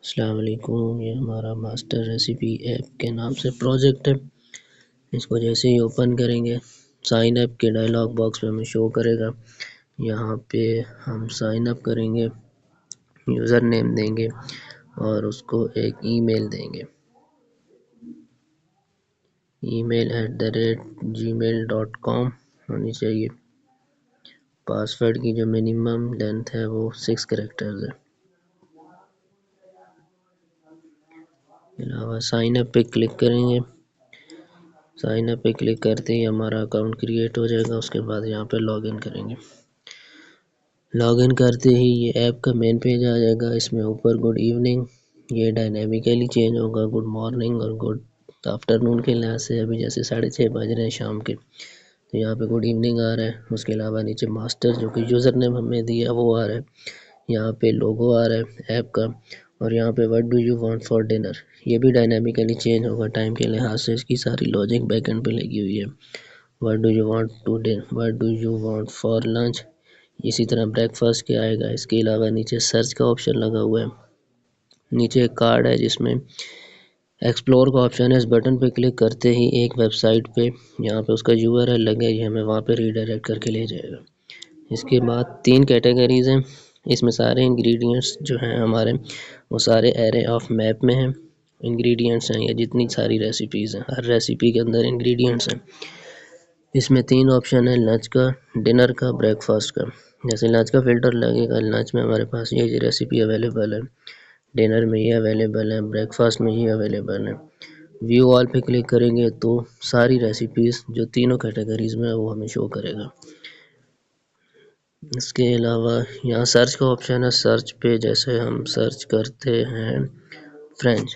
अस्सलाम वालेकुम। ये हमारा मास्टर रेसिपी ऐप के नाम से प्रोजेक्ट है। इसको जैसे ही ओपन करेंगे साइन अप के डायलॉग बॉक्स में हमें शो करेगा। यहाँ पे हम साइन अप करेंगे, यूज़र नेम देंगे और उसको एक ईमेल देंगे। ईमेल @gmail.com होनी चाहिए। पासवर्ड की जो मिनिमम लेंथ है वो 6 कैरेक्टर्स है। अलावा साइन अप पे क्लिक करेंगे। साइन अप पे क्लिक करते ही हमारा अकाउंट क्रिएट हो जाएगा। उसके बाद यहाँ पे लॉगिन करेंगे। लॉगिन करते ही ये ऐप का मेन पेज आ जाएगा। इसमें ऊपर गुड इवनिंग ये डायनेमिकली चेंज होगा गुड मॉर्निंग और गुड आफ्टरनून के लिहाज से। अभी जैसे 6:30 बज रहे हैं शाम के, तो यहाँ पे गुड इवनिंग आ रहा है। उसके अलावा नीचे मास्टर जो कि यूज़र नेम हमने दिया वो आ रहा है। यहाँ पे लोगो आ रहा है ऐप का और यहाँ पे what do you want for dinner ये भी डायनेमिकली चेंज होगा टाइम के लिहाज से। इसकी सारी लॉजिक बैकएंड पे लगी हुई है। What do you want for lunch, इसी तरह ब्रेकफास्ट के आएगा। इसके अलावा नीचे सर्च का ऑप्शन लगा हुआ है। नीचे एक कार्ड है जिसमें एक्सप्लोर का ऑप्शन है। इस बटन पे क्लिक करते ही एक वेबसाइट पे यहाँ पे उसका यूआरएल लगे, ये हमें वहाँ पे रीडायरेक्ट करके ले जाएगा। इसके बाद 3 कैटेगरीज हैं। इसमें सारे इंग्रेडिएंट्स जो हैं हमारे वो सारे एरे ऑफ मैप में हैं। इंग्रेडिएंट्स हैं ये जितनी सारी रेसिपीज़ हैं, हर रेसिपी के अंदर इंग्रेडिएंट्स हैं। इसमें 3 ऑप्शन है, लंच का, डिनर का, ब्रेकफास्ट का। जैसे लंच का फ़िल्टर लगेगा, लंच में हमारे पास ये रेसिपी अवेलेबल है, डिनर में ये अवेलेबल है, ब्रेकफास्ट में ये अवेलेबल है। व्यू ऑल पे क्लिक करेंगे तो सारी रेसिपीज़ जो तीनों कैटेगरीज़ में है वो हमें शो करेगा। इसके अलावा यहाँ सर्च का ऑप्शन है। सर्च पे जैसे हम सर्च करते हैं फ्रेंच,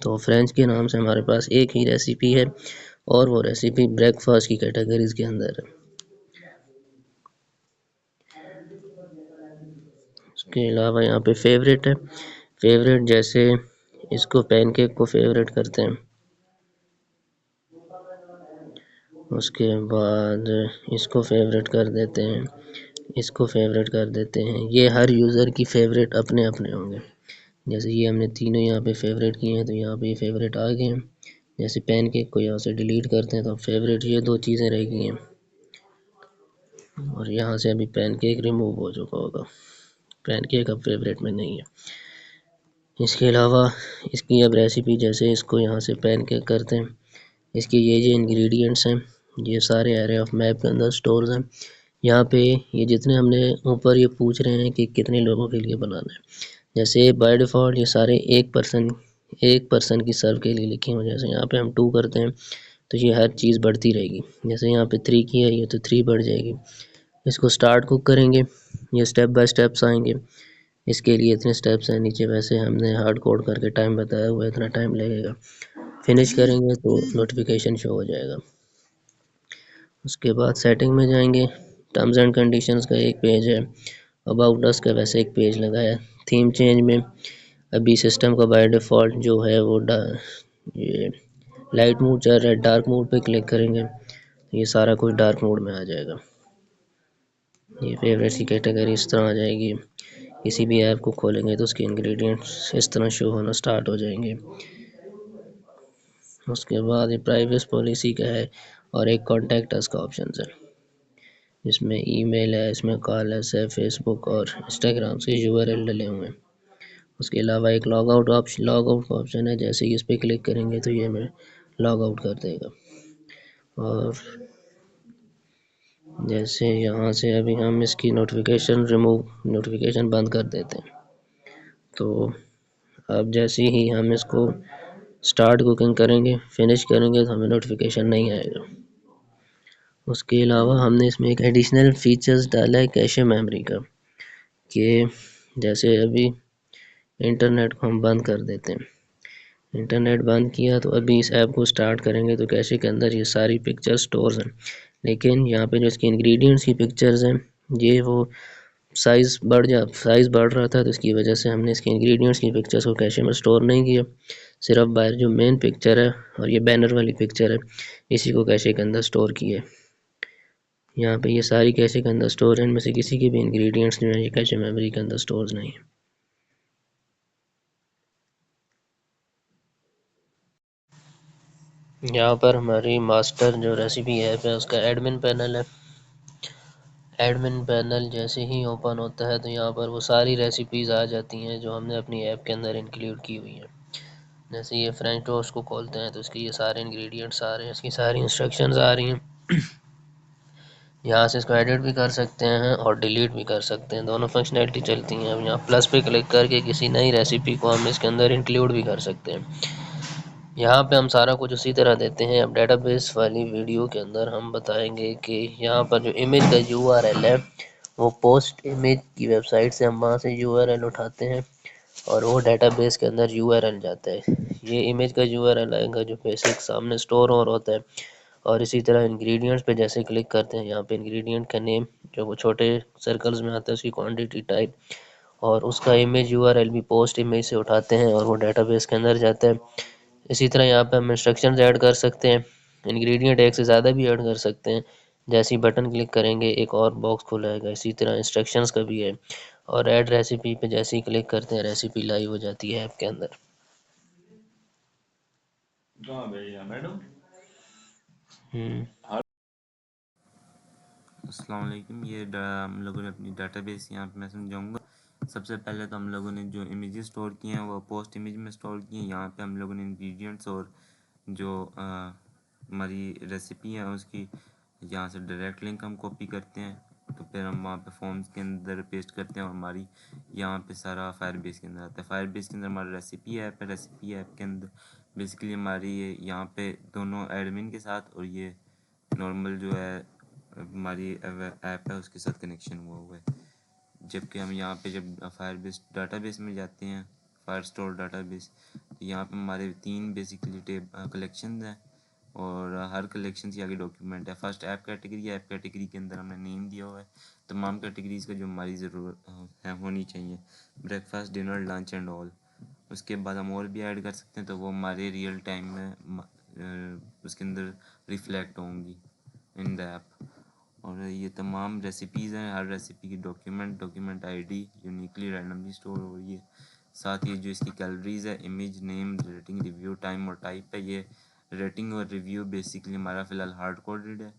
तो फ्रेंच के नाम से हमारे पास एक ही रेसिपी है और वो रेसिपी ब्रेकफास्ट की कैटेगरीज के अंदर है। इसके अलावा यहाँ पे फेवरेट है। फेवरेट जैसे इसको पैनकेक को फेवरेट करते हैं। उसके बाद इसको फेवरेट कर देते हैं, इसको फेवरेट कर देते हैं। ये हर यूज़र की फेवरेट अपने अपने होंगे। जैसे ये हमने तीनों यहाँ पे फेवरेट किए हैं तो यहाँ पे ये फेवरेट आ गए हैं। जैसे पैनकेक को यहाँ से डिलीट करते हैं तो फेवरेट ये 2 चीज़ें रह गई हैं और यहाँ से अभी पैनकेक रिमूव हो चुका होगा। पैनकेक अब फेवरेट में नहीं है। इसके अलावा इसकी अब रेसिपी जैसे इसको यहाँ से पैनकेक करते हैं, इसके ये इंग्रेडिएंट्स हैं ये सारे एरे ऑफ मैप के अंदर स्टोर्स हैं। यहाँ पे ये जितने हमने ऊपर ये पूछ रहे हैं कि कितने लोगों के लिए बनाना है। जैसे बाय डिफ़ॉल्ट ये सारे एक पर्सन की सर्व के लिए लिखे हुए हैं। जैसे यहाँ पे हम 2 करते हैं तो ये हर चीज़ बढ़ती रहेगी। जैसे यहाँ पे 3 की है ये तो 3 बढ़ जाएगी। इसको स्टार्ट कुक करेंगे, ये स्टेप बाय स्टेप्स आएंगे। इसके लिए इतने स्टेप्स हैं नीचे, वैसे हमने हार्ड कोड करके टाइम बताया हुआ है, इतना टाइम लगेगा। फिनिश करेंगे तो नोटिफिकेशन शो हो जाएगा। उसके बाद सेटिंग में जाएंगे, टर्म्स एंड कंडीशंस का एक पेज है, अबाउट अस का वैसे एक पेज लगा है। थीम चेंज में अभी सिस्टम का बाय डिफ़ॉल्ट जो है वो ये लाइट मोड चल रहा है। डार्क मोड पे क्लिक करेंगे तो ये सारा कुछ डार्क मोड में आ जाएगा। ये फेवरेट्स की कैटेगरी इस तरह आ जाएगी। किसी भी ऐप को खोलेंगे तो उसके इंग्रेडिएंट्स इस तरह शो होना स्टार्ट हो जाएंगे। उसके बाद ये प्राइवेसी पॉलिसी का है और एक कॉन्टैक्ट अस का ऑप्शन है। इसमें ईमेल है, इसमें कॉल है, फेसबुक और इंस्टाग्राम से यूआरएल डले हुए हैं। उसके अलावा एक लॉग आउट का ऑप्शन है। जैसे ही इस पर क्लिक करेंगे तो ये हमें लॉग आउट कर देगा। और जैसे यहाँ से अभी हम इसकी नोटिफिकेशन बंद कर देते हैं तो अब जैसे ही हम इसको स्टार्ट कुकिंग करेंगे, फिनिश करेंगे तो हमें नोटिफिकेशन नहीं आएगा। उसके अलावा हमने इसमें एक एडिशनल फीचर्स डाला है कैशे मेमोरी का, कि जैसे अभी इंटरनेट को हम बंद कर देते हैं। इंटरनेट बंद किया तो अभी इस ऐप को स्टार्ट करेंगे तो कैशे के अंदर ये सारी पिक्चर स्टोर्स हैं, लेकिन यहाँ पे जो इसकी इंग्रेडिएंट्स की पिक्चर्स हैं ये वो साइज़ बढ़ रहा था तो इसकी वजह से हमने इसके इंग्रेडिएंट्स की पिक्चर्स को कैशे में स्टोर नहीं किया। सिर्फ बाहर जो मेन पिक्चर है और ये बैनर वाली पिक्चर है इसी को कैशे के अंदर स्टोर किए। यहाँ पे ये सारी कैशे के अंदर स्टोर है, इनमें से किसी के भी इंग्रेडिएंट्स जो है ये कैशे मेमोरी के अंदर स्टोर नहीं है। यहाँ पर हमारी मास्टर जो रेसिपी ऐप है उसका एडमिन पैनल है। एडमिन पैनल जैसे ही ओपन होता है तो यहाँ पर वो सारी रेसिपीज़ आ जाती हैं जो हमने अपनी ऐप के अंदर इंक्लूड की हुई हैं। जैसे ये फ्रेंच टोस्ट को खोलते हैं तो इसके ये सारे इंग्रेडिएंट्स आ रहे हैं, इसकी सारी इंस्ट्रक्शंस आ रही हैं। यहाँ से इसको एडिट भी कर सकते हैं और डिलीट भी कर सकते हैं, दोनों फंक्शनैलिटी चलती हैं। अब यहाँ प्लस पे क्लिक करके किसी नई रेसिपी को हम इसके अंदर इंक्लूड भी कर सकते हैं। यहाँ पे हम सारा कुछ उसी तरह देते हैं। अब डेटाबेस वाली वीडियो के अंदर हम बताएंगे कि यहाँ पर जो इमेज का URL है वो पोस्ट इमेज की वेबसाइट से हम वहाँ से URL उठाते हैं और वो डेटाबेस के अंदर URL जाता है। ये इमेज का URL आएगा जो बेसिक सामने स्टोर और होता है। और इसी तरह इंग्रेडिएंट्स पे जैसे क्लिक करते हैं यहाँ पे इंग्रेडिएंट का नेम जो वो छोटे सर्कल्स में आता है, उसकी क्वांटिटी टाइप और उसका इमेज URL भी पोस्ट इमेज से उठाते हैं और वो डेटाबेस के अंदर जाता है। इसी तरह यहाँ पे हम इंस्ट्रक्शंस ऐड कर सकते हैं, इंग्रेडिएंट एक से ज़्यादा भी ऐड कर सकते हैं। जैसे ही बटन क्लिक करेंगे एक और बॉक्स खुलेगा, इसी तरह इंस्ट्रक्शंस का भी है। और ऐड रेसिपी पे जैसे ही क्लिक करते हैं रेसिपी लाइव हो जाती है ऐप के अंदर। अस्सलाम वालेकुम। ये हम लोगों ने अपनी डाटाबेस यहाँ पे मैं समझाऊंगा। सबसे पहले तो हम लोगों ने जो इमेजेस स्टोर किए हैं वो पोस्ट इमेज में स्टोर किए हैं। यहाँ पे हम लोगों ने इंग्रेडिएंट्स और जो हमारी रेसिपी है उसकी यहाँ से डायरेक्ट लिंक हम कॉपी करते हैं, तो फिर हम वहाँ पे फॉर्म्स के अंदर पेस्ट करते हैं और हमारी यहाँ पे सारा फायरबेस के अंदर आता है। फायरबेस के अंदर हमारा रेसिपी ऐप है। रेसिपी ऐप के अंदर बेसिकली हमारी ये यहाँ पे दोनों एडमिन के साथ और ये नॉर्मल जो है हमारी ऐप है उसके साथ कनेक्शन हुआ है। जबकि हम यहाँ पे जब फायरबेस डाटाबेस में जाते हैं, फायर स्टोर डाटाबेस, तो यहाँ पे हमारे 3 बेसिकली कलेक्शन हैं और हर कलेक्शन से आगे डॉक्यूमेंट है। फर्स्ट ऐप कैटेगरी है। ऐप कैटेगरी के अंदर हमने नेम दिया हुआ है तमाम कैटेगरीज का जो हमारी ज़रूरत है होनी चाहिए, breakfast, dinner, lunch and all. उसके बाद हम और भी ऐड कर सकते हैं तो वो हमारे रियल टाइम में उसके अंदर रिफ्लेक्ट होंगी इन द ऐप। और ये तमाम रेसिपीज़ हैं, हर रेसिपी की document ID uniquely randomly store हो रही है। साथ ही जो इसकी कैलोरीज है, image, name, rating, review, time और टाइप है। ये रेटिंग और रिव्यू बेसिकली हमारा फ़िलहाल हार्ड कोडेड है।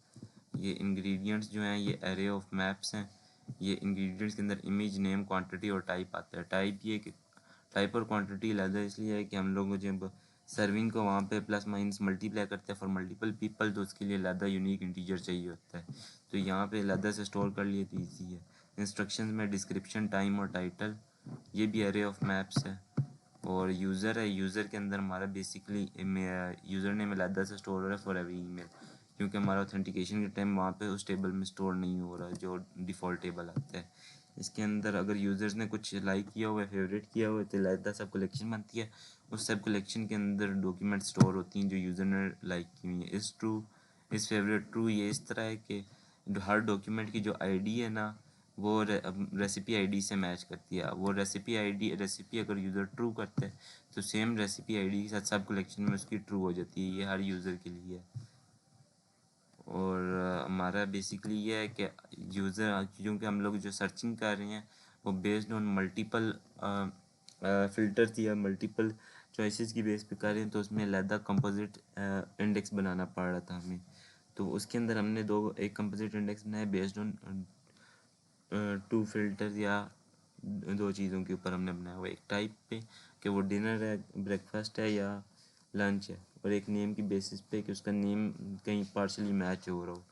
ये इंग्रेडिएंट्स जो हैं ये एरे ऑफ मैप्स हैं। ये इंग्रेडिएंट्स के अंदर इमेज, नेम, क्वांटिटी और टाइप आता है। टाइप और क्वांटिटी अलग है, इसलिए है कि हम लोग जब सर्विंग को वहाँ पे प्लस माइनस मल्टीप्लाई करते हैं फॉर मल्टीपल पीपल तो उसके लिए अलग यूनिक इंटीजर चाहिए होता है, तो यहाँ पे अलग से स्टोर कर लिए तो ईजी है। इंस्ट्रक्शंस में डिस्क्रिप्शन, टाइम और टाइटल, ये भी एरे ऑफ मैप्स है। और यूज़र है। यूज़र के अंदर हमारा बेसिकली यूज़र नेम अलग से स्टोर हो रहा है फॉर एवरी ईमेल, क्योंकि हमारा ऑथेंटिकेशन के टाइम वहाँ पे उस टेबल में स्टोर नहीं हो रहा है जो डिफ़ॉल्ट टेबल आता है। इसके अंदर अगर यूज़र्स ने कुछ लाइक किया हुआ है, फेवरेट किया हुआ है, तो अलग सब कलेक्शन बनती है। उस सब कलेक्शन के अंदर डॉक्यूमेंट स्टोर होती हैं जो यूज़र ने लाइक की हुई है। इस फेवरेट ट्रू ये इस तरह है कि हर डॉक्यूमेंट की जो आईडी है ना वो रेसिपी आईडी से मैच करती है। वो रेसिपी अगर यूज़र ट्रू करता है तो सेम रेसिपी आईडी के साथ सब कलेक्शन में उसकी ट्रू हो जाती है। ये हर यूज़र के लिए है। और हमारा बेसिकली ये है कि यूज़र, क्योंकि हम लोग जो सर्चिंग कर रहे हैं वो बेस्ड ऑन मल्टीपल फ़िल्टर्स या मल्टीपल चॉइसेस की बेस पे कर रहे हैं, तो उसमें अलग कंपोजिट इंडेक्स बनाना पड़ रहा था हमें। तो उसके अंदर हमने एक कंपोजिट इंडेक्स बनाया बेस्ड ऑन 2 फ़िल्टर या 2 चीज़ों के ऊपर हमने बनाया हुआ। एक टाइप पे कि वो डिनर है, ब्रेकफास्ट है या लंच है, और एक नेम की बेसिस पे कि उसका नेम कहीं पार्शली मैच हो रहा हो।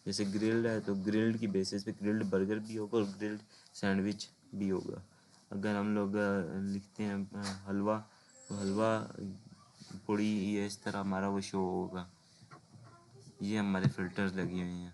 जैसे ग्रिल्ड है तो ग्रिल्ड की बेसिस पे ग्रिल्ड बर्गर भी होगा और ग्रिल्ड सैंडविच भी होगा। अगर हम लोग लिखते हैं हलवा, तो हलवा पूड़ी, ये इस तरह हमारा वो शो होगा। ये हमारे फ़िल्टर्स लगे हुए हैं।